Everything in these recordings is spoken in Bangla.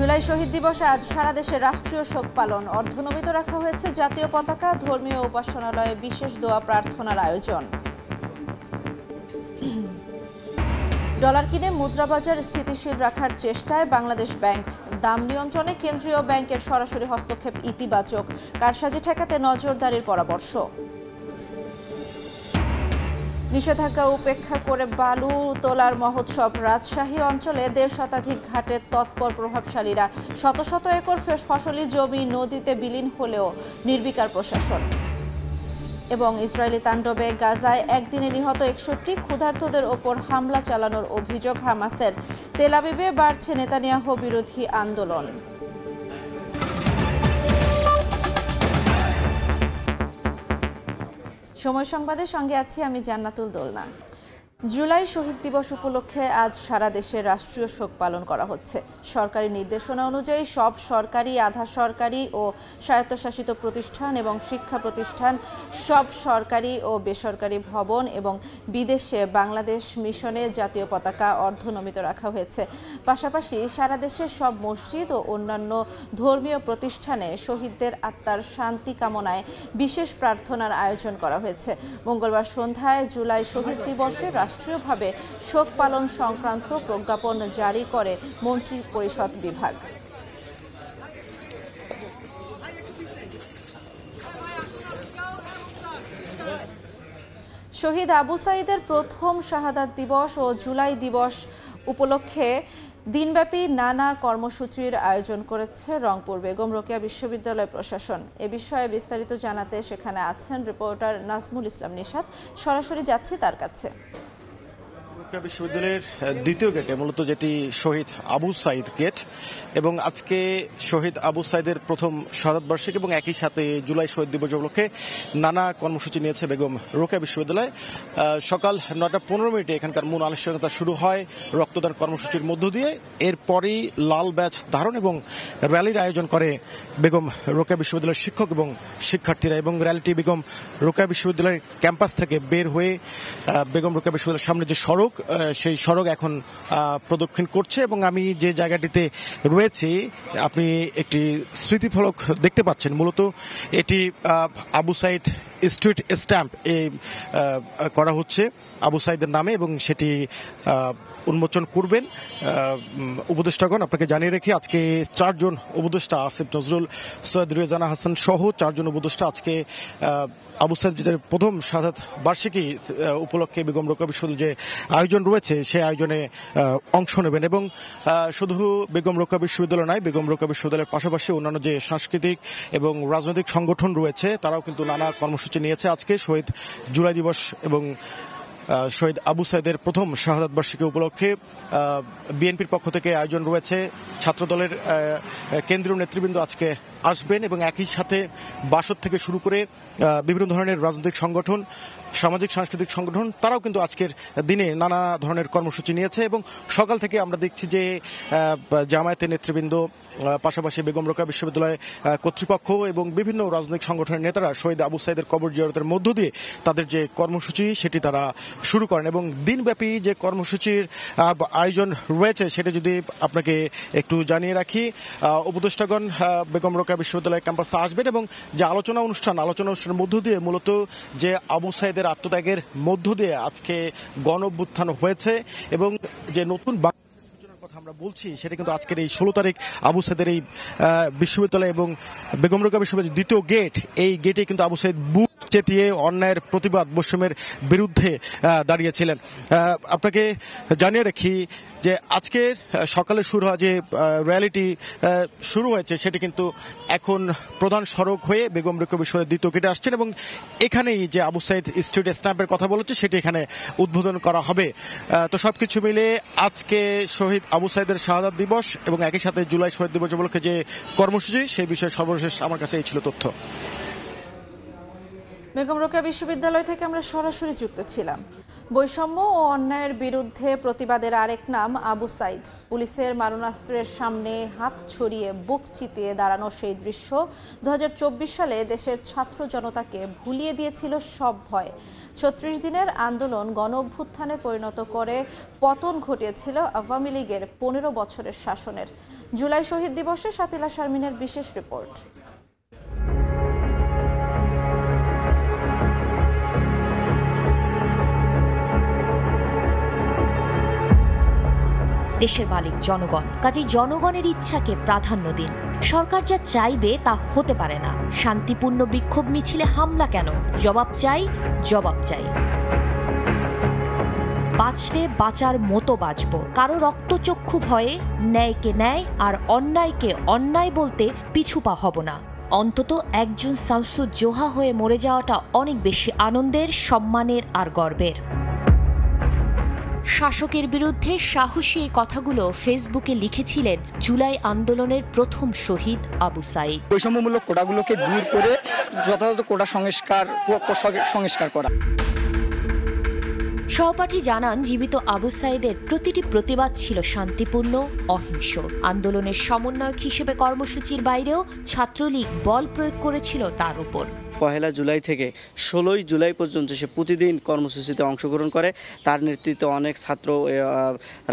জুলাই শহীদ দিবসে আজ সারা দেশে রাষ্ট্রীয় শোক পালন। অর্ধনমিত রাখা হয়েছে জাতীয় পতাকা, ধর্মীয় উপাসনালয়ে বিশেষ দোয়া প্রার্থনার আয়োজন। ডলার কিনে মুদ্রাবাজার স্থিতিশীল রাখার চেষ্টায় বাংলাদেশ ব্যাংক। দাম নিয়ন্ত্রণে কেন্দ্রীয় ব্যাংকের সরাসরি হস্তক্ষেপ ইতিবাচক, কারসাজি ঠেকাতে নজরদারির পরামর্শ। নিষেধাজ্ঞা উপেক্ষা করে বালু তোলার মহোৎসব। রাজশাহী অঞ্চলে ১.৫ শতাধিক ঘাটে তৎপর প্রভাবশালীরা। শত শত একর ফসলি জমি নদীতে বিলীন হলেও নির্বিকার প্রশাসন। এবং ইসরায়েলি তাণ্ডবে গাজায় একদিনে নিহত ৬১, ক্ষুধার্তদের ওপর হামলা চালানোর অভিযোগ হামাসের। তেল আবিবে বাড়ছে নেতানিয়াহু বিরোধী আন্দোলন। সময় সংবাদের সঙ্গে আছি আমি জান্নাতুল দোলনা। জুলাই শহীদ দিবস উপলক্ষে আজ সারা দেশে রাষ্ট্রীয় শোক পালন করা হচ্ছে। সরকারি নির্দেশনা অনুযায়ী সব সরকারি, আধা সরকারি ও স্বায়ত্তশাসিত প্রতিষ্ঠান এবং শিক্ষা প্রতিষ্ঠান, সব সরকারি ও বেসরকারি ভবন এবং বিদেশে বাংলাদেশ মিশনে জাতীয় পতাকা অর্ধনমিত রাখা হয়েছে। পাশাপাশি সারা দেশের সব মসজিদ ও অন্যান্য ধর্মীয় প্রতিষ্ঠানে শহীদদের আত্মার শান্তি কামনায় বিশেষ প্রার্থনার আয়োজন করা হয়েছে। মঙ্গলবার সন্ধ্যায় জুলাই শহীদ দিবসে রাষ্ট্রীয়ভাবে শোক পালন সংক্রান্ত প্রজ্ঞাপন জারি করে মন্ত্রী পরিষদ বিভাগ। শহীদ আবু সাঈদের প্রথম শাহাদাত দিবস ও জুলাই দিবস উপলক্ষে দিনব্যাপী নানা কর্মসূচির আয়োজন করেছে রংপুর বেগম রোকেয়া বিশ্ববিদ্যালয় প্রশাসন। এ বিষয়ে বিস্তারিত জানাতে সেখানে আছেন রিপোর্টার নাজমুল ইসলাম নিশাত। সরাসরি যাচ্ছি তার কাছে। বিশ্ববিদ্যালয়ের দ্বিতীয় গেটে, মূলত যেটি শহীদ আবু সাঈদ গেট, এবং আজকে শহীদ আবু সাঈদের প্রথম শাহাদাত বার্ষিকী এবং একই সাথে জুলাই শহীদ দিবস উপলক্ষে নানা কর্মসূচি নিয়েছে বেগম রোকেয়া বিশ্ববিদ্যালয়। সকাল 9:15 এখানকার মূল আনুষ্ঠানিকতা শুরু হয় রক্তদান কর্মসূচির মধ্য দিয়ে। এরপরই লাল ব্যাজ ধারণ এবং র্যালির আয়োজন করে বেগম রোকেয়া বিশ্ববিদ্যালয়ের শিক্ষক এবং শিক্ষার্থীরা, এবং র্যালিটি বেগম রোকেয়া বিশ্ববিদ্যালয়ের ক্যাম্পাস থেকে বের হয়ে বেগম রোকেয়া বিশ্ববিদ্যালয়ের সামনে যে সড়ক, সেই সড়ক এখন প্রদক্ষিণ করছে। এবং আমি যে জায়গাটিতে রয়েছি, আপনি একটি স্মৃতিফলক দেখতে পাচ্ছেন। মূলত এটি আবু সাঈদ স্ট্রিট স্ট্যাম্প করা হচ্ছে আবু সাঈদের নামে, এবং সেটি উন্মোচন করবেন উপদেষ্টাগণ। আপনাকে জানিয়ে রেখে আজকে 4 জন উপদেষ্টা, আসিফ নজরুল, সৈয়দ রেজানা হাসান সহ 4 জন উপদেষ্টা আজকে আবু সাঈদের প্রথম শাহাদাত বার্ষিকী উপলক্ষে বেগম রোকেয়া বিশ্ববিদ্যালয়ে যে আয়োজন রয়েছে সেই আয়োজনে অংশ নেবেন। এবং শুধু বেগম রোকেয়া বিশ্ববিদ্যালয় নয়, বেগম রোকেয়া বিশ্ববিদ্যালয়ের পাশাপাশি অন্যান্য যে সাংস্কৃতিক এবং রাজনৈতিক সংগঠন রয়েছে তারাও কিন্তু নানা কর্মসূচি নিয়েছে। আজকে শহীদ জুলাই দিবস এবং শহীদ আবু সাঈদের প্রথম শাহাদাত বার্ষিকী উপলক্ষে বিএনপির পক্ষ থেকে আয়োজন রয়েছে। ছাত্রদলের কেন্দ্রীয় নেতৃবৃন্দ আজকে আসবেন, এবং একই সাথে বাসদ থেকে শুরু করে বিভিন্ন ধরনের রাজনৈতিক সংগঠন, সামাজিক সাংস্কৃতিক সংগঠন তারাও কিন্তু আজকের দিনে নানা ধরনের কর্মসূচি নিয়েছে। এবং সকাল থেকে আমরা দেখছি যে জামায়াতের নেতৃবৃন্দ, পাশাপাশি বেগম রোকেয়া বিশ্ববিদ্যালয় কর্তৃপক্ষ এবং বিভিন্ন রাজনৈতিক সংগঠনের নেতারা শহীদ আবু সাঈদের কবর জিয়ারতের মধ্য দিয়ে তাদের যে কর্মসূচি সেটি তারা শুরু করেন। এবং দিনব্যাপী যে কর্মসূচির আয়োজন রয়েছে সেটা যদি আপনাকে একটু জানিয়ে রাখি, উপদেষ্টাগণ বেগম রোকেয়া বিশ্ববিদ্যালয় ক্যাম্পাসে আসবেন, এবং যে আলোচনা অনুষ্ঠানের মধ্য দিয়ে মূলত যে আবু সাঈদের আত্মত্যাগের মধ্য দিয়ে আজকে গণ অভ্যুত্থান হয়েছে এবং যে নতুন কথা আমরা বলছি সেটা কিন্তু আজকের এই 16 তারিখ আবু সাঈদের এই বিশ্ববিদ্যালয় এবং বেগম রোকেয়া বিশ্ববিদ্যালয়ের দ্বিতীয় গেট, এই গেটে কিন্তু আবু সাঈদ বুক চেতিয়ে অন্যায়ের প্রতিবাদ, বৈষম্যের বিরুদ্ধে দাঁড়িয়েছিলেন। আপনাকে জানিয়ে রাখি যে আজকে সকালে শুরু হয় যে র্যালিটি শুরু হয়েছে সেটি কিন্তু এখন প্রধান সড়ক হয়ে বেগম রোকেয়া বিশ্ববিদ্যালয়ের দ্বিতীয় গেটে আসছেন, এবং এখানেই যে আবু সাঈদ স্ট্রিট স্ট্যাম্পের কথা বলেছে সেটি এখানে উদ্বোধন করা হবে। তো সবকিছু মিলে আজকে শহীদ আবু সাঈদের শাহাদাত দিবস এবং একই সাথে জুলাই শহীদ দিবস উপলক্ষে যে কর্মসূচি সেই বিষয়ে সর্বশেষ আমার কাছে এই ছিল তথ্য। বেগম রোকেয়া বিশ্ববিদ্যালয় থেকে আমরা সরাসরি যুক্ত ছিলাম। বৈষম্য ও অন্যায়ের বিরুদ্ধে প্রতিবাদের আরেক নাম আবু সাঈদ। পুলিশের মারণাস্ত্রের সামনে হাত ছড়িয়ে বুক চিতিয়ে দাঁড়ানো সেই দৃশ্য 2024 সালে দেশের ছাত্র জনতাকে ভুলিয়ে দিয়েছিল সব ভয়। 36 দিনের আন্দোলন গণ অভ্যুত্থানে পরিণত করে পতন ঘটিয়েছিল আওয়ামী লীগের 15 বছরের শাসনের। জুলাই শহীদ দিবসে শাতিলা শারমিনের বিশেষ রিপোর্ট। দেশের মালিক জনগণ, কাজেই জনগণের ইচ্ছাকে প্রাধান্য দিন। সরকার যা চাইবে তা হতে পারে না। শান্তিপূর্ণ বিক্ষোভ মিছিলে হামলা কেন? জবাব চাই, জবাব চাই। বাঁচলে বাঁচার মতো বাঁচব। কারো রক্তচক্ষু ভয়ে ন্যায়কে ন্যায় আর অন্যায়কে অন্যায় বলতে পিছু পা হব না। অন্তত একজন শামসুজ্জোহা হয়ে মরে যাওয়াটা অনেক বেশি আনন্দের, সম্মানের আর গর্বের। শাসকের বিরুদ্ধে সাহসী এই কথাগুলো ফেসবুকে লিখেছিলেন জুলাই আন্দোলনের প্রথম শহীদ আবু সাইদ। বৈষম্যমূলক কোটাগুলোকে দূর করে যথাযথ কোটা সংস্কার করা। সহপাঠী জানান, জীবিত আবু সাইদের প্রতিটি প্রতিবাদ ছিল শান্তিপূর্ণ, অহিংস। আন্দোলনের সমন্বয়ক হিসেবে কর্মসূচির বাইরেও ছাত্রলীগ বল প্রয়োগ করেছিল তার উপর। 1 জুলাই থেকে 16 জুলাই পর্যন্ত সে প্রতিদিন কর্মসূচিতে অংশগ্রহণ করে। তার নেতৃত্বে অনেক ছাত্র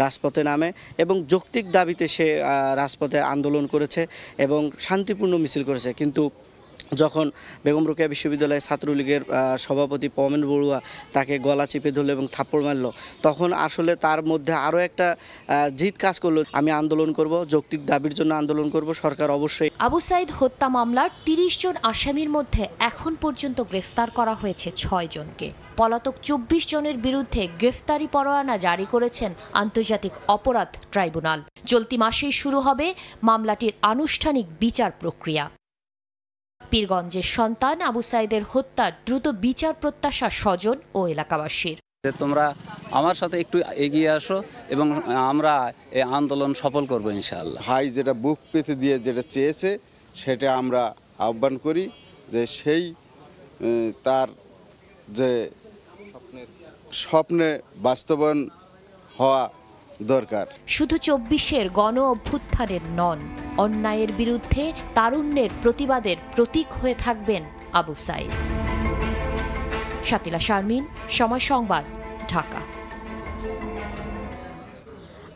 রাজপথে নামে এবং যৌক্তিক দাবিতে সে রাজপথে আন্দোলন করেছে এবং শান্তিপূর্ণ মিছিল করেছে। কিন্তু যখন বেগম রোকেয়া বিশ্ববিদ্যালয়ের ছাত্রলীগের সভাপতি পমেন বড়ুয়া তাকে গলা চেপে ধরল এবং থাপ্পড় মারল, তখন আসলে তার মধ্যে আরও একটা জিদ কাজ করলো। আমি আন্দোলন করব, যৌক্তিক দাবির জন্য আন্দোলন করব, সরকার অবশ্যই। আবু সাইদ হত্যা মামলার 30 জন আসামির মধ্যে এখন পর্যন্ত গ্রেফতার করা হয়েছে 6 জনকে। পলাতক 24 জনের বিরুদ্ধে গ্রেফতারি পরোয়ানা জারি করেছেন আন্তর্জাতিক অপরাধ ট্রাইব্যুনাল। চলতি মাসেই শুরু হবে মামলাটির আনুষ্ঠানিক বিচার প্রক্রিয়া। পীরগঞ্জের সন্তান আবু সাইদের হত্যার দ্রুত বিচার প্রত্যাশা স্বজন ও এলাকাবাসীর। তোমরা আমার সাথে একটু এগিয়ে আসো এবং আমরা এই আন্দোলন সফল করব ইনশাআল্লাহ। ভাই যেটা বুক পেতে দিয়ে যেটা চেয়েছে সেটা আমরা আহ্বান করি যে সেই তার যে স্বপ্নে বাস্তবায়ন হওয়া দরকার। শুধু 24-এর গণ অভ্যুত্থানের নন, অন্যায়ের বিরুদ্ধে তারুণ্যের প্রতিবাদের প্রতীক হয়ে থাকবেন আবু সাইদ। শাতিলা শারমিন, সময় সংবাদ, ঢাকা।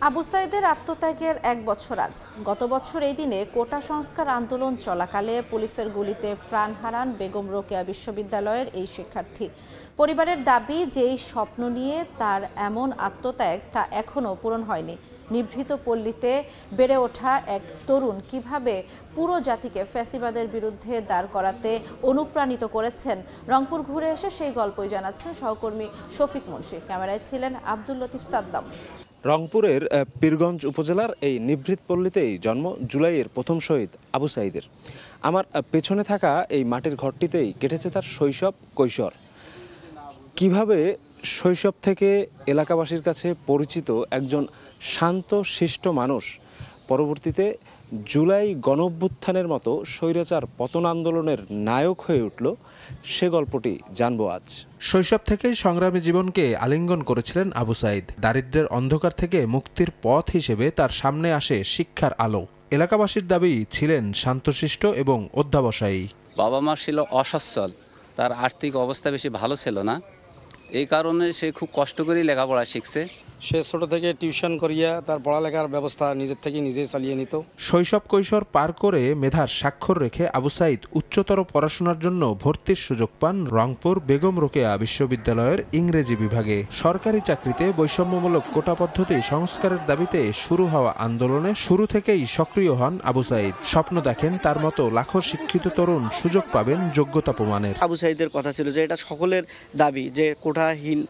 আবু সাইদের আত্মত্যাগের 1 বছর আজ। গত বছর এই দিনে কোটা সংস্কার আন্দোলন চলাকালে পুলিশের গুলিতে প্রাণ হারান বেগম রোকেয়া বিশ্ববিদ্যালয়ের এই শিক্ষার্থী। পরিবারের দাবি, যেই স্বপ্ন নিয়ে তার এমন আত্মত্যাগ তা এখনও পূরণ হয়নি। নিভৃত পল্লীতে বেড়ে ওঠা এক তরুণ কিভাবে পুরো জাতিকে ফ্যাসিবাদের বিরুদ্ধে দাঁড় করাতে অনুপ্রাণিত করেছেন, রংপুর ঘুরে এসে সেই গল্পই জানাচ্ছেন সহকর্মী শফিক মুন্সি। ক্যামেরায় ছিলেন আব্দুল লতিফ সাদ্দাম। রংপুরের পীরগঞ্জ উপজেলার এই নিভৃত পল্লীতেই জন্ম জুলাইয়ের প্রথম শহীদ আবু সাইদের। আমার পেছনে থাকা এই মাটির ঘরটিতেই কেটেছে তার শৈশব, কৈশোর। কিভাবে শৈশব থেকে এলাকাবাসীর কাছে পরিচিত একজন শান্ত শিষ্ট মানুষ পরবর্তীতে জুলাই গণঅভ্যুত্থানের মতো স্বৈরাচার পতন আন্দোলনের নায়ক হয়ে উঠল, সে গল্পটি জানবো আজ। শৈশব থেকেই সংগ্রামী জীবনকে আলিঙ্গন করেছিলেন আবু সাইদ। দারিদ্র্যের অন্ধকার থেকে মুক্তির পথ হিসেবে তার সামনে আসে শিক্ষার আলো। এলাকাবাসীর দাবি ছিলেন শান্তশিষ্ট এবং অধ্যবসায়ী। বাবা মা ছিল অসচ্ছল, তার আর্থিক অবস্থা বেশি ভালো ছিল না, এই কারণে সে খুব কষ্ট করেই লেখাপড়া শিখছে। সে ছোট থেকে টিউশন করিয়া তার পড়ালেখার ব্যবস্থা নিজের থেকে নিজেই চালিয়ে নিত। শৈশব কৈশোর পার করে মেধার স্বাক্ষর রেখে আবু সাইদ উচ্চতর পড়াশোনার জন্য ভর্তির সুযোগ পান রংপুর বেগম রোকেয়া বিশ্ববিদ্যালয়ের ইংরেজি বিভাগে। সরকারি চাকরিতে বৈষম্যমূলক কোটা পদ্ধতি সংস্কারের দাবিতে শুরু হওয়া আন্দোলনে শুরু থেকেই সক্রিয় হন আবু সাইদ। স্বপ্ন দেখেন তার মতো লাখো শিক্ষিত তরুণ সুযোগ পাবেন যোগ্যতা প্রমাণের। আবু সাইদের কথা ছিল যে এটা সকলের দাবি যে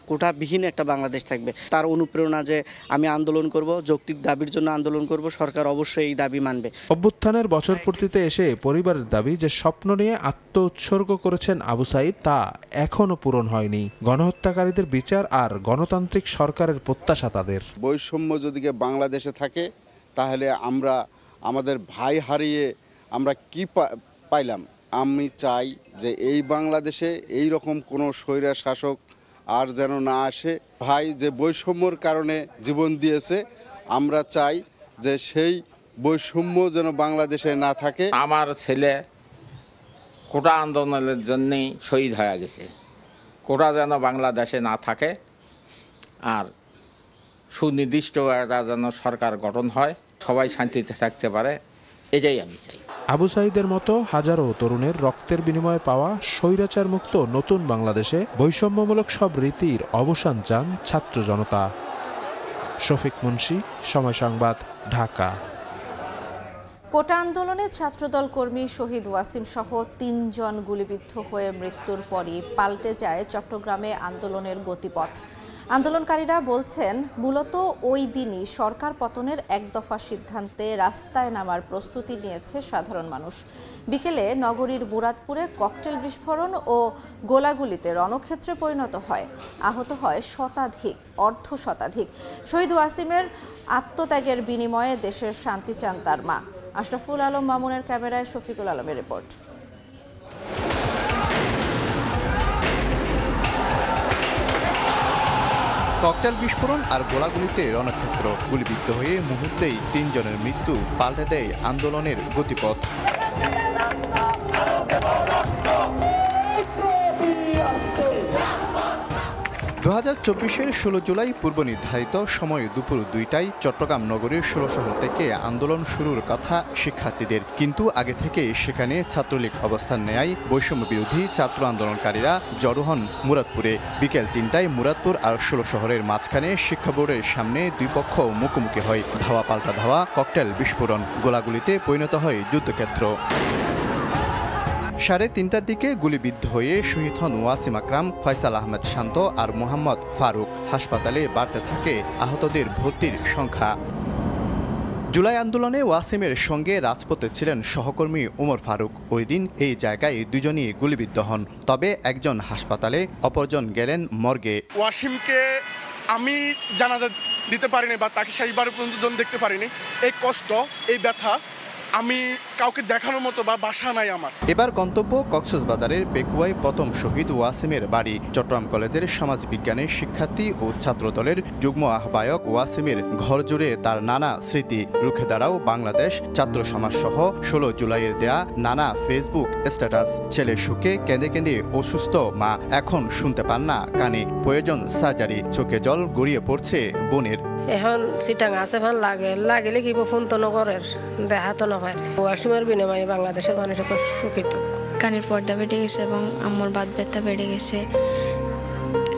কোটাবিহীন একটা বাংলাদেশ থাকবে। তার অনুপ্রেরণা যে আমি আন্দোলন করব, যৌক্তিক দাবির জন্য আন্দোলন করব, সরকার অবশ্যই এই দাবি মানবে। অভ্যুত্থানের বছর পূর্তিতে এসে পরিবারের দাবি, যে স্বপ্ন নিয়ে আত্মউৎসর্গ করেছেন আবু সাইদ তা এখনো পূরণ হয়নি। গণহত্যাকারীদের বিচার আর গণতান্ত্রিক সরকারের প্রত্যাশা তাদের। বৈষম্য যদি বাংলাদেশে থাকে তাহলে আমরা আমাদের ভাই হারিয়ে আমরা কি পাইলাম? আমি চাই যে এই বাংলাদেশে এই রকম কোনো স্বৈরা শাসক আর যেন না আসে। ভাই যে বৈষম্যর কারণে জীবন দিয়েছে, আমরা চাই যে সেই বৈষম্য যেন বাংলাদেশে না থাকে। আমার ছেলে কোটা আন্দোলনের জন্যেই শহীদ হয়ে গেছে, কোটা যেন বাংলাদেশে না থাকে, আর সুনির্দিষ্ট একটা যেন সরকার গঠন হয়, সবাই শান্তিতে থাকতে পারে, এটাই আমি চাই। আবু সাঈদের মতো হাজারো তরুণের রক্তের বিনিময়ে পাওয়া স্বৈরাচার মুক্ত নতুন বাংলাদেশে বৈষম্যমূলক সব রীতির অবসান চান ছাত্র জনতা। শফিক মুন্সি, সময় সংবাদ, ঢাকা। কোটা আন্দোলনে ছাত্রদল কর্মী শহীদ ওয়াসিম সহ ৩ জন গুলিবিদ্ধ হয়ে মৃত্যুর পরই পাল্টে যায় চট্টগ্রামে আন্দোলনের গতিপথ। আন্দোলনকারীরা বলছেন, মূলত ওই দিনই সরকার পতনের একদফা সিদ্ধান্তে রাস্তায় নামার প্রস্তুতি নিয়েছে সাধারণ মানুষ। বিকেলে নগরীর মুরাদপুরে ককটেল বিস্ফোরণ ও গোলাগুলিতে রণক্ষেত্রে পরিণত হয়। আহত হয় শতাধিক, অর্ধ শতাধিক। শহীদ ওয়াসিমের আত্মত্যাগের বিনিময়ে দেশের শান্তি চান তার মা। আশরাফুল আলম মামুনের ক্যামেরায় শফিকুল আলমের রিপোর্ট। ককটেল বিস্ফোরণ আর গোলাগুলিতে রণক্ষেত্র, গুলিবিদ্ধ হয়ে মুহূর্তেই ৩ জনের মৃত্যু পাল্টে দেয় আন্দোলনের গতিপথ। 2024-এর 16 জুলাই পূর্ব নির্ধারিত সময় দুপুর 2টায় চট্টগ্রাম নগরীর 16 শহর থেকে আন্দোলন শুরুর কথা শিক্ষার্থীদের, কিন্তু আগে থেকে সেখানে ছাত্রলীগ অবস্থান নেয় বৈষম্য বিরোধী ছাত্র আন্দোলনকারীরা জড়ো হন মুরাদপুরে। বিকেল 3টায় মুরাদপুর আর 16 শহরের মাঝখানে শিক্ষা বোর্ডের সামনে দুই পক্ষ মুখোমুখি হয়। ধাওয়া পাল্টা ধাওয়া, ককটেল বিস্ফোরণ, গোলাগুলিতে পরিণত হয় যুদ্ধক্ষেত্র। 3:30টার দিকে গুলিবিদ্ধ হয়ে শহীদ হন ওয়াসিম আকরাম, ফয়সাল আহমেদ শান্ত আর মোহাম্মদ ফারুক। হাসপাতালে বাড়তে থাকে আহতদের ভর্তির সংখ্যা। জুলাই আন্দোলনে ওয়াসিমের সঙ্গে রাজপথে ছিলেন সহকর্মী ওমর ফারুক। ওই দিন এই জায়গায় দুজনই গুলিবিদ্ধ হন, তবে একজন হাসপাতালে, অপরজন গেলেন মর্গে। ওয়াসিমকে আমি জানাজা দিতে পারিনি বা তাকে শেষবার পর্যন্ত দেখতে পারিনি। এই কষ্ট, এই ব্যথা আমি কাউকে দেখানোর মতো বা বাসা নাই আমার। এবার গন্তব্য কক্সবাজারের পেকুয়ায় প্রথম শহীদ ওয়াসিমের বাড়ি। চট্টগ্রাম কলেজের সমাজ বিজ্ঞানের শিক্ষার্থী ও ছাত্র দলের যুগ্ম আহ্বায়ক ওয়াসিমের ঘর জুড়ে তার নানা স্মৃতি। রুখে দাঁড়াও বাংলাদেশ, ছাত্র সমাজ সহ 16 জুলাইয়ের দেয়া নানা ফেসবুক স্ট্যাটাস। ছেলে সুখে কেঁদে কেঁদে অসুস্থ মা, এখন শুনতে পান না কানে, প্রয়োজন সার্জারি। চোখে জল গড়িয়ে পড়ছে বোনের। এখন সিটাং আছে ফান লাগলে কি ফোন তো নগরের দেখা তো না হয়। ওয়াসিমের বিনিময়ে বাংলাদেশের মানুষ সুখিত। কানের পর্দা বেড়ে গেছে এবং আমার বাত ব্যথা বেড়ে গেছে,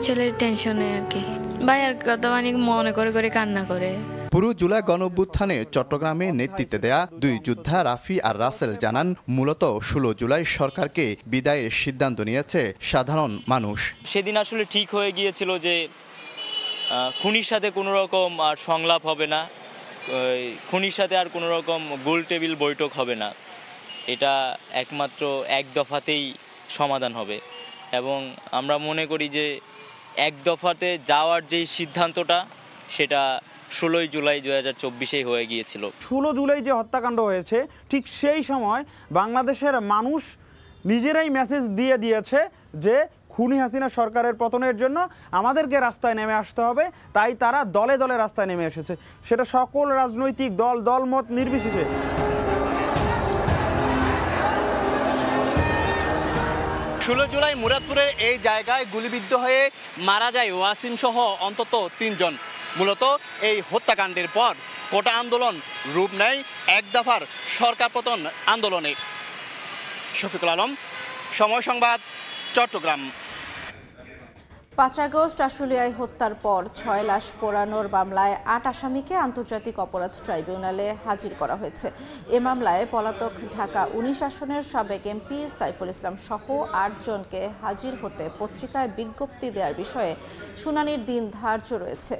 ছেলের টেনশনে আর কি। ভাইয়ার কথা মানে মনে করে করে কান্না করে। পুরো জুলাই গণঅভ্যুত্থানে চট্টগ্রামে নেতৃত্ব দেয়া দুই যোদ্ধা রাফি আর রাসেল জানান, মূলত 16 জুলাই সরকারকে বিদায়ের সিদ্ধান্ত নিয়েছে সাধারণ মানুষ। সেদিন আসলে ঠিক হয়ে গিয়েছিল যে খুনির সাথে কোনো রকম আর সংলাপ হবে না, খুনির সাথে আর কোনো রকম গোল টেবিল বৈঠক হবে না। এটা একমাত্র এক দফাতেই সমাধান হবে এবং আমরা মনে করি যে এক দফাতে যাওয়ার যেই সিদ্ধান্তটা সেটা 16 জুলাই 2024 হয়ে গিয়েছিল। 16 জুলাই যে হত্যাকাণ্ড হয়েছে ঠিক সেই সময় বাংলাদেশের মানুষ নিজেরাই মেসেজ দিয়ে দিয়েছে যে খুনি হাসিনা সরকারের পতনের জন্য আমাদেরকে রাস্তায় নেমে আসতে হবে। তাই তারা দলে দলে রাস্তায় নেমে এসেছে, সেটা সকল রাজনৈতিক দলমত নির্বিশেষে। 16 জুলাই মুরাদপুরের এই জায়গায় গুলিবিদ্ধ হয়ে মারা যায় ওয়াসিম সহ অন্তত 3 জন। মূলত এই হত্যাকাণ্ডের পর কোটা আন্দোলন রূপ নেয় এক দফার সরকার পতন আন্দোলনে। শফিকুল আলম, সময় সংবাদ, চট্টগ্রাম। 5 আগস্ট আশুলিয়ায় হত্যার পর 6 লাশ পোড়ানোর মামলায় 8 আসামিকে আন্তর্জাতিক অপরাধ ট্রাইব্যুনালে হাজির করা হয়েছে। এ মামলায় পলাতক ঢাকা 19 আসনের সাবেক এমপি সাইফুল ইসলাম সহ 8 জনকে হাজির হতে পত্রিকায় বিজ্ঞপ্তি দেওয়ার বিষয়ে শুনানির দিন ধার্য রয়েছে।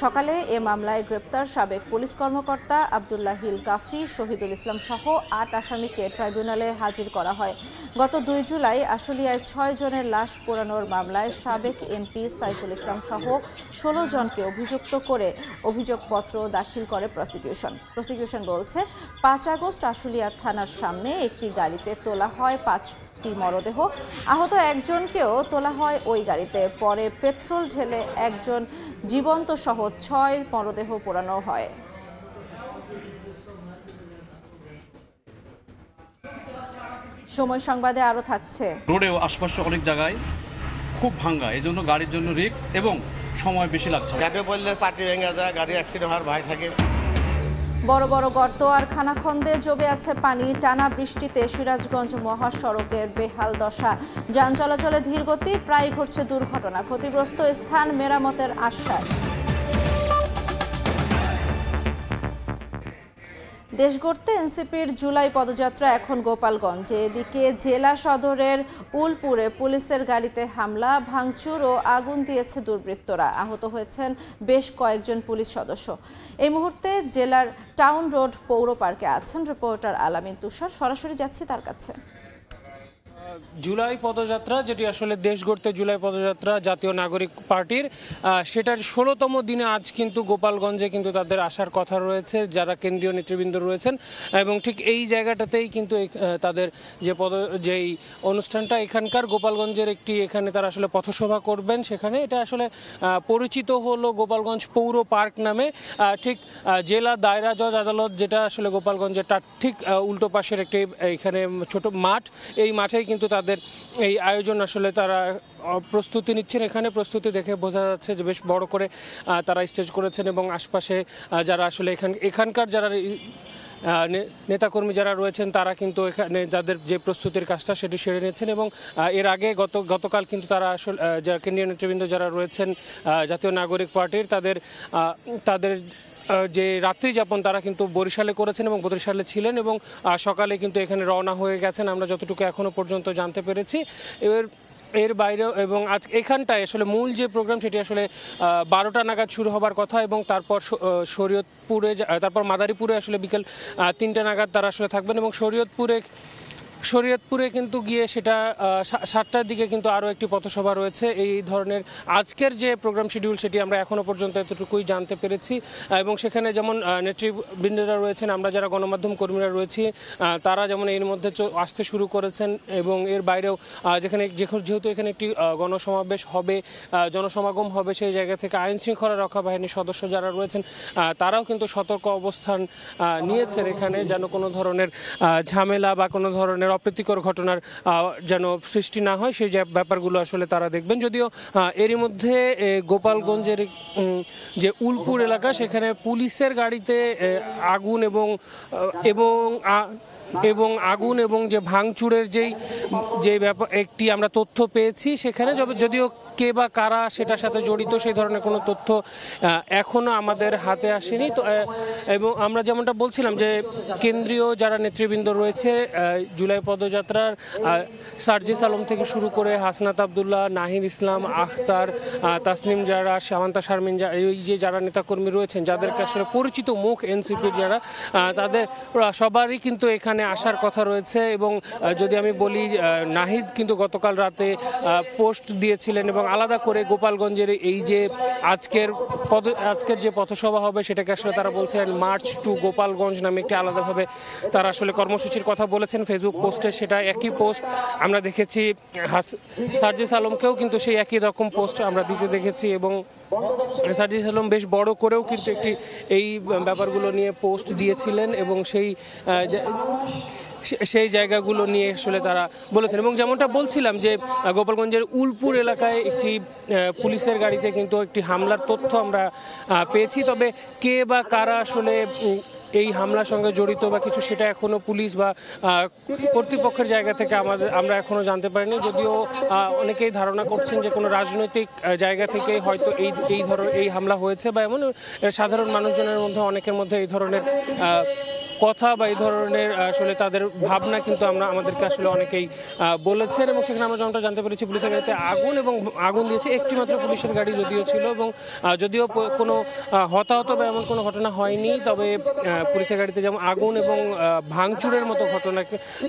সকালে এ মামলায় গ্রেপ্তার সাবেক পুলিশ কর্মকর্তা আব্দুল্লাহিল কাফি, শহীদুল ইসলাম সহ 8 আসামিকে ট্রাইব্যুনালে হাজির করা হয়। গত 2 জুলাই আশুলিয়ায় 6 জনের লাশ পোড়ানোর মামলায় সাবেক এমপি সাইফুল ইসলাম সহ 16 জনকে অভিযুক্ত করে অভিযোগপত্র দাখিল করে প্রসিকিউশন বলছে, 5 আগস্ট আশুলিয়া থানার সামনে একটি গাড়িতে তোলা হয় 5টি মরদেহ। আহত একজনকেও তোলা হয় ওই গাড়িতে। পরে পেট্রোল ঢেলে একজন জীবন্ত সহ 6 মরদেহ পোড়ানো হয়। সময় সংবাদে আরও থাকছে। রোডেও আশপাশে অনেক জায়গায় খুব ভাঙ্গা, এই জন্য গাড়ির জন্য রিস্ক এবং সময় বেশি লাগছে। গ্যাপে পড়লে পাটি ভেঙে যায়, গাড়ি অ্যাক্সিডেন্ট হওয়ার ভয় থাকে। বড় বড় গর্ত আর খানাখন্দে জমে আছে পানি। টানা বৃষ্টিতে সিরাজগঞ্জ মহাসড়কের বেহাল দশা, যান চলাচলে ধীর গতি, প্রায় ঘটছে দুর্ঘটনা। ক্ষতিগ্রস্ত স্থান মেরামতের আশ্বাস। দেশ গড়তে এনসিপির জুলাই পদযাত্রা এখন গোপালগঞ্জে। এদিকে জেলা সদরের উলপুরে পুলিশের গাড়িতে হামলা, ভাঙচুর ও আগুন দিয়েছে দুর্বৃত্তরা। আহত হয়েছেন বেশ কয়েকজন পুলিশ সদস্য। এই মুহূর্তে জেলার টাউন রোড পৌর পার্কে আছেন রিপোর্টার আলামিন তুষার। সরাসরি যাচ্ছি তার কাছে। জুলাই পদযাত্রা, যেটি আসলে দেশ গড়তে জুলাই পদযাত্রা জাতীয় নাগরিক পার্টির, সেটার 16তম দিনে আজ কিন্তু গোপালগঞ্জে কিন্তু তাদের আসার কথা রয়েছে যারা কেন্দ্রীয় নেতৃবৃন্দ রয়েছেন, এবং ঠিক এই জায়গাটাতেই কিন্তু তাদের যেই অনুষ্ঠানটা এখানকার গোপালগঞ্জের এখানে তারা আসলে পথসভা করবেন। সেখানে এটা আসলে পরিচিত হলো গোপালগঞ্জ পৌর পার্ক নামে। ঠিক জেলা দায়রা জজ আদালত, যেটা আসলে গোপালগঞ্জের তার ঠিক উল্টো পাশের একটি এখানে ছোট মাঠ, এই মাঠেই কিন্তু তাদের এই আয়োজন আসলে তারা প্রস্তুতি নিচ্ছেন। এখানে প্রস্তুতি দেখে বোঝা যাচ্ছে যে বেশ বড় করে তারা স্টেজ করেছেন, এবং আশপাশে যারা আসলে এখানকার যারা নেতাকর্মী যারা রয়েছেন তারা কিন্তু এখানে যাদের যে প্রস্তুতির কাজটা সেটি সেরে নিয়েছেন। এবং এর আগে গতকাল কিন্তু তারা আসলে যারা কেন্দ্রীয় নেতৃবৃন্দ যারা রয়েছেন জাতীয় নাগরিক পার্টির, তাদের যে রাত্রি যাপন তারা কিন্তু বরিশালে করেছেন এবং বরিশালে ছিলেন, এবং সকালে কিন্তু এখানে রওনা হয়ে গেছেন আমরা যতটুকু এখনো পর্যন্ত জানতে পেরেছি। এর বাইরেও এবং আজ এখানটায় আসলে মূল যে প্রোগ্রাম সেটি আসলে 12টা নাগাদ শুরু হবার কথা, এবং তারপর তারপর মাদারীপুরে আসলে বিকেল 3টা নাগাদ তারা আসলে থাকবেন, এবং শরীয়তপুরে কিন্তু গিয়ে সেটা 7টার দিকে কিন্তু আরও একটি পথসভা রয়েছে। এই ধরনের আজকের যে প্রোগ্রাম শিডিউল সেটি আমরা এখনও পর্যন্ত এতটুকুই জানতে পেরেছি, এবং সেখানে যেমন নেতৃবৃন্দরা রয়েছেন, আমরা যারা গণমাধ্যম কর্মীরা রয়েছি তারা যেমন এর মধ্যে আসতে শুরু করেছেন, এবং এর বাইরেও যেহেতু এখানে একটি গণসমাবেশ হবে, জনসমাগম হবে, সেই জায়গা থেকে আইন শৃঙ্খলা রক্ষা বাহিনীর সদস্য যারা রয়েছেন তারাও কিন্তু সতর্ক অবস্থান নিয়েছেন এখানে, যেন কোনো ধরনের ঝামেলা বা কোনো ধরনের অপ্রীতিকর ঘটনার যেন সৃষ্টি না হয়, সেই ব্যাপারগুলো আসলে তারা দেখবেন। যদিও এরই মধ্যে গোপালগঞ্জের যে উলপুর এলাকা, সেখানে পুলিশের গাড়িতে আগুন এবং যে ভাঙচুরের যে ব্যাপার একটি আমরা তথ্য পেয়েছি, সেখানে যদিও কে বা কারা সেটার সাথে জড়িত সেই ধরনের কোনো তথ্য এখনও আমাদের হাতে আসেনি। তো এবং আমরা যেমনটা বলছিলাম যে কেন্দ্রীয় যারা নেতৃবৃন্দ রয়েছে জুলাই পদযাত্রার, সার্জিস আলম থেকে শুরু করে হাসনাত আবদুল্লাহ, নাহিদ ইসলাম, আখতার, তাসনিম যারা, সামান্তা শারমিন, এই যে যারা নেতাকর্মী রয়েছেন যাদেরকে আসলে পরিচিত মুখ এনসিপির যারা, তাদের সবারই কিন্তু এখানে আসার কথা রয়েছে। এবং যদি আমি বলি, নাহিদ কিন্তু গতকাল রাতে পোস্ট দিয়েছিলেন, এবং আলাদা করে গোপালগঞ্জের এই যে আজকের যে পথসভা হবে সেটাকে আসলে তারা বলছিলেন মার্চ টু গোপালগঞ্জ নামে একটি আলাদাভাবে তারা আসলে কর্মসূচির কথা বলেছেন ফেসবুক পোস্টে। সেটা একই পোস্ট আমরা দেখেছি সার্জিস আলমকেও কিন্তু সেই একই রকম পোস্ট আমরা দিতে দেখেছি, এবং সার্জিস আলম বেশ বড় করেও কিন্তু এই ব্যাপারগুলো নিয়ে পোস্ট দিয়েছিলেন, এবং সেই জায়গাগুলো নিয়ে আসলে তারা বলেছেন। এবং যেমনটা বলছিলাম যে গোপালগঞ্জের উলপুর এলাকায় একটি পুলিশের গাড়িতে কিন্তু একটি হামলার তথ্য আমরা পেয়েছি, তবে কে বা কারা আসলে এই হামলার সঙ্গে জড়িত বা কিছু সেটা এখনো পুলিশ বা কর্তৃপক্ষের জায়গা থেকে আমরা এখনো জানতে পারিনি। যদিও অনেকেই ধারণা করছেন যে কোনো রাজনৈতিক জায়গা থেকে হয়তো এই হামলা হয়েছে, বা এমন সাধারণ মানুষজনের মধ্যে অনেকের মধ্যে এই ধরনের কথা বা এই ধরনের আসলে তাদের ভাবনা কিন্তু আমাদেরকে আসলে অনেকেই বলেছেন। এবং সেখানে আমরা যেমনটা জানতে পেরেছি পুলিশের গাড়িতে আগুন দিয়েছে, একটি মাত্র পুলিশের গাড়ি যদিও ছিল, এবং যদিও কোনো হতাহত বা এমন কোনো ঘটনা হয়নি, তবে পুলিশের গাড়িতে যেমন আগুন এবং ভাঙচুরের মতো ঘটনা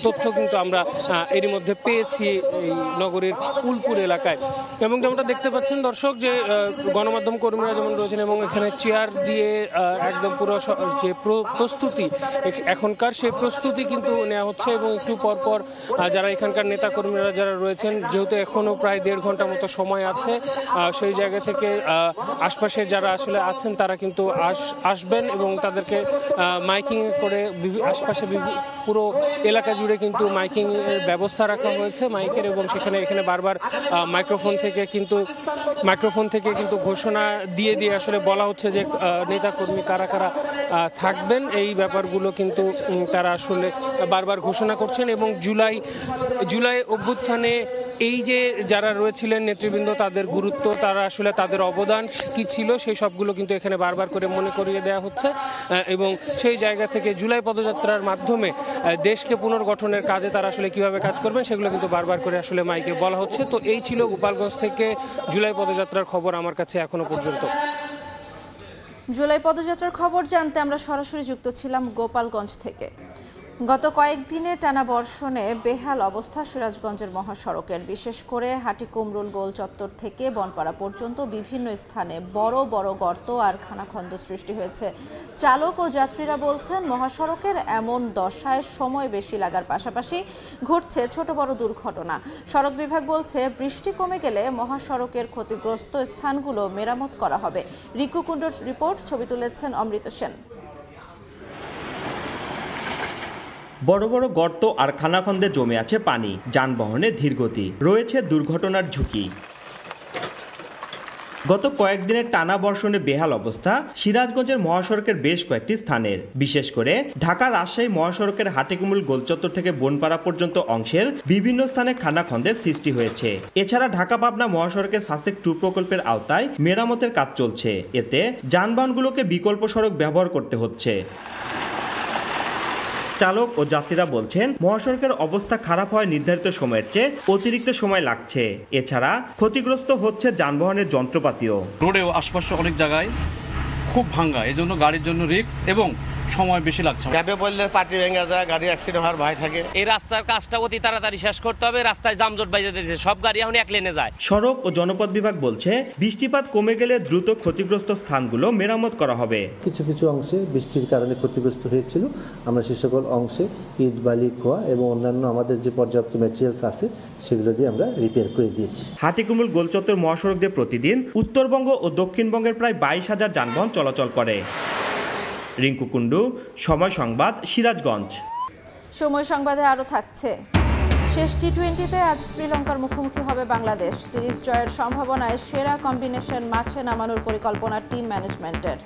তথ্য কিন্তু আমরা এরই মধ্যে পেয়েছি এই নগরীর উলপুর এলাকায়। এবং যেমনটা দেখতে পাচ্ছেন দর্শক যে গণমাধ্যম কর্মীরা যেমন রয়েছেন, এবং এখানে চেয়ার দিয়ে একদম পুরো যে প্রস্তুতি এখনকার সেই প্রস্তুতি কিন্তু নেওয়া হচ্ছে এবং একটু পরপর যারা এখানকার নেতাকর্মীরা যারা রয়েছেন, যেহেতু এখনও প্রায় 1.5 ঘন্টা মতো সময় আছে, সেই জায়গা থেকে আশপাশে যারা আসলে আছেন তারা কিন্তু আসবেন এবং তাদেরকে মাইকিং করে আশপাশে পুরো এলাকা জুড়ে কিন্তু মাইকিং এর ব্যবস্থা রাখা হয়েছে মাইকের, এবং এখানে বারবার মাইক্রোফোন থেকে কিন্তু ঘোষণা দিয়ে আসলে বলা হচ্ছে যে নেতাকর্মী কারা কারা থাকবেন, এই ব্যাপারগুলো কিন্তু তারা আসলে বারবার ঘোষণা করছেন। এবং জুলাই অভ্যুত্থানে এই যে যারা রয়েছিলেন নেতৃবৃন্দ, তাদের গুরুত্ব, তারা আসলে তাদের অবদান কি ছিল সেই সবগুলো কিন্তু এখানে বারবার করে মনে করিয়ে দেওয়া হচ্ছে এবং সেই জায়গা থেকে জুলাই পদযাত্রার মাধ্যমে দেশকে পুনর্গঠনের কাজে তারা আসলে কিভাবে কাজ করবেন সেগুলো কিন্তু বারবার করে আসলে মাইকে বলা হচ্ছে। তো এই ছিল গোপালগঞ্জ থেকে জুলাই পদযাত্রার খবর আমার কাছে এখনো পর্যন্ত। জুলাই পদযাত্রার খবর জানতে আমরা সরাসরি যুক্ত ছিলাম গোপালগঞ্জ থেকে। গত কয়েকদিনে টানা বর্ষণে বেহাল অবস্থা সিরাজগঞ্জের মহাসড়কের, বিশেষ করে হাটিকুমরুল গোল চত্বর থেকে বনপাড়া পর্যন্ত বিভিন্ন স্থানে বড় বড় গর্ত আর খানাখন্দ সৃষ্টি হয়েছে। চালক ও যাত্রীরা বলছেন, মহাসড়কের এমন দশায় সময় বেশি লাগার পাশাপাশি ঘটছে ছোট বড় দুর্ঘটনা। সড়ক বিভাগ বলছে, বৃষ্টি কমে গেলে মহাসড়কের ক্ষতিগ্রস্ত স্থানগুলো মেরামত করা হবে। রিকু কুণ্ডুর রিপোর্ট, ছবি তুলেছেন অমৃত সেন। বড় বড় গর্ত আর খানাখন্দে জমে আছে পানি, যানবাহনে ধীরগতি, রয়েছে দুর্ঘটনার ঝুঁকি। গত কয়েকদিনের টানা বর্ষণে বেহাল অবস্থা সিরাজগঞ্জের মহাসড়কের বেশ কয়েকটি স্থানের, বিশেষ করে ঢাকা রাজশাহী মহাসড়কের হাটিকুমরুল গোলচত্বর থেকে বনপাড়া পর্যন্ত অংশের বিভিন্ন স্থানে খানাখন্দের সৃষ্টি হয়েছে। এছাড়া ঢাকা পাবনা মহাসড়কের সাসেক 2 প্রকল্পের আওতায় মেরামতের কাজ চলছে, এতে যানবাহনগুলোকে বিকল্প সড়ক ব্যবহার করতে হচ্ছে। চালক ও যাত্রীরা বলছেন, মহাসড়কের অবস্থা খারাপ হয় নির্ধারিত সময়ের চেয়ে অতিরিক্ত সময় লাগছে। এছাড়া ক্ষতিগ্রস্ত হচ্ছে যানবাহনের যন্ত্রপাতিও। রোডেও আশপাশে অনেক জায়গায় খুব ভাঙ্গা, এজন্য গাড়ির জন্য রিস্ক এবং সময় বেশি লাগছে। গ্যাপে পড়লে পাটি ভেঙে যায়, গাড়ি অ্যাক্সিডেন্ট হওয়ার ভয় থাকে। এই রাস্তার কাজটা অতি তাড়াতাড়ি শেষ করতে হবে, রাস্তায় যানজট বাইজে দিয়েছে, সব গাড়ি এখন এক লেনে যায়। সড়ক ও জনপথ বিভাগ বলছে, বৃষ্টিপাত কমে গেলে দ্রুত ক্ষতিগ্রস্ত স্থানগুলো মেরামত করা হবে। কিছু কিছু অংশে বৃষ্টির কারণে ক্ষতিগ্রস্ত হয়েছিল, আমরা সে সকল অংশে ইট, বালি, খোয়া এবং অন্যান্য আমাদের যে পর্যাপ্ত ম্যাটেরিয়ালস আছে সেগুলো দিয়ে আমরা রিপেয়ার করে দিয়েছি। হাটিকুমরুল গোলচত্বর মহাসড়ক দিয়ে প্রতিদিন উত্তরবঙ্গ ও দক্ষিণবঙ্গের প্রায় 22,000 যানবাহন চলাচল করে। রিঙ্কু কুণ্ডু, সময় সংবাদ, সিরাজগঞ্জ। সময় সংবাদে আরও থাকছে, শেষ টি-20তে আজ শ্রীলঙ্কার মুখোমুখি হবে বাংলাদেশ। সিরিজ জয়ের সম্ভাবনায় সেরা কম্বিনেশন মাঠে নামানোর পরিকল্পনা টিম ম্যানেজমেন্টের।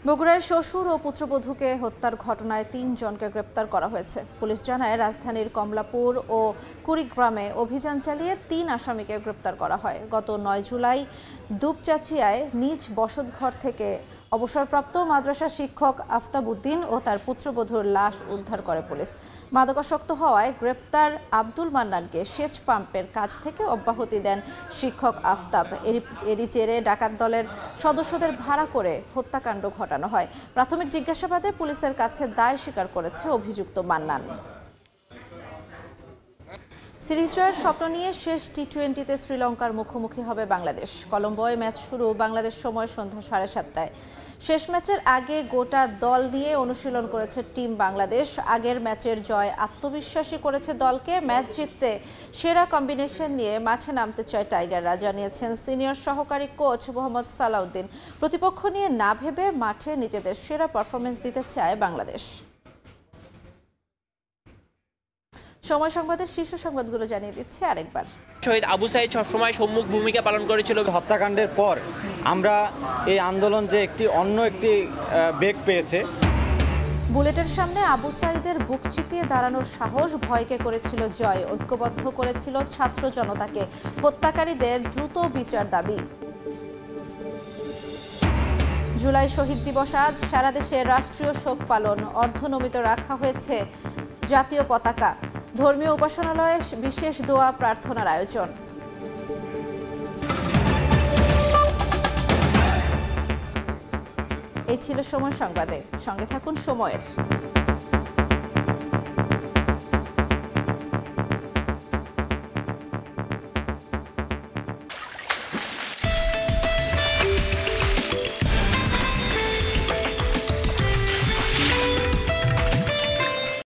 বগুড়ায় শ্বশুর ও পুত্রবধূকে হত্যার ঘটনায় 3 জনকে গ্রেপ্তার করা হয়েছে। পুলিশ জানায়, রাজধানীর কমলাপুর ও কুড়িগ্রামে অভিযান চালিয়ে 3 আসামিকে গ্রেপ্তার করা হয়। গত 9 জুলাই দুপচাচিয়ায় নিজ বসতঘর থেকে অবসরপ্রাপ্ত মাদ্রাসা শিক্ষক আফতাব উদ্দিন ও তার পুত্রবধূর লাশ উদ্ধার করে পুলিশ। মাদকাসক্ত হওয়ায় গ্রেপ্তার আব্দুল মান্নানকে সেচ পাম্পের কাজ থেকে অব্যাহতি দেন শিক্ষক আফতাব। এরই জেরে ডাকাত দলের সদস্যদের ভাড়া করে হত্যাকাণ্ড ঘটানো হয়। প্রাথমিক জিজ্ঞাসাবাদে পুলিশের কাছে দায় স্বীকার করেছে অভিযুক্ত মান্নান। সিরিজ জয়ের স্বপ্ন নিয়ে শেষ টি-20তে শ্রীলঙ্কার মুখোমুখি হবে বাংলাদেশ। কলম্বোয় ম্যাচ শুরু বাংলাদেশ সময় সন্ধ্যা 7:30টায়। শেষ ম্যাচের আগে গোটা দল নিয়ে অনুশীলন করেছে টিম বাংলাদেশ। আগের ম্যাচের জয় আত্মবিশ্বাসী করেছে দলকে। ম্যাচ জিততে সেরা কম্বিনেশন নিয়ে মাঠে নামতে চায় টাইগাররা, জানিয়েছেন সিনিয়র সহকারী কোচ মোহাম্মদ সালাউদ্দিন। প্রতিপক্ষ নিয়ে না ভেবে মাঠে নিজেদের সেরা পারফরমেন্স দিতে চায় বাংলাদেশ। সময় সংবাদের শীর্ষ সংবাদগুলো জানিয়ে দিচ্ছি আরেকবার। শহীদ আবু সাঈদ সবসময় সম্মুখ ভূমিকা পালন করেছিল। হত্যাকাণ্ডের পর আমরা এই আন্দোলন যে অন্য একটি বেগ পেয়েছে। বুলেটের সামনে আবু সাঈদের বুক চিতিয়ে দাঁড়ানোর সাহস ভয়কে করেছিল জয়, ঐক্যবদ্ধ করেছিল ছাত্র জনতাকে। হত্যাকারীদের দ্রুত বিচার দাবি। জুলাই শহীদ দিবস আজ, সারা দেশে রাষ্ট্রীয় শোক পালন। অর্ধনমিত রাখা হয়েছে জাতীয় পতাকা। ধর্মীয় উপাসনালয়ে বিশেষ দোয়া প্রার্থনার আয়োজন। এই ছিল সময় সংবাদে, সঙ্গে থাকুন সময়ের।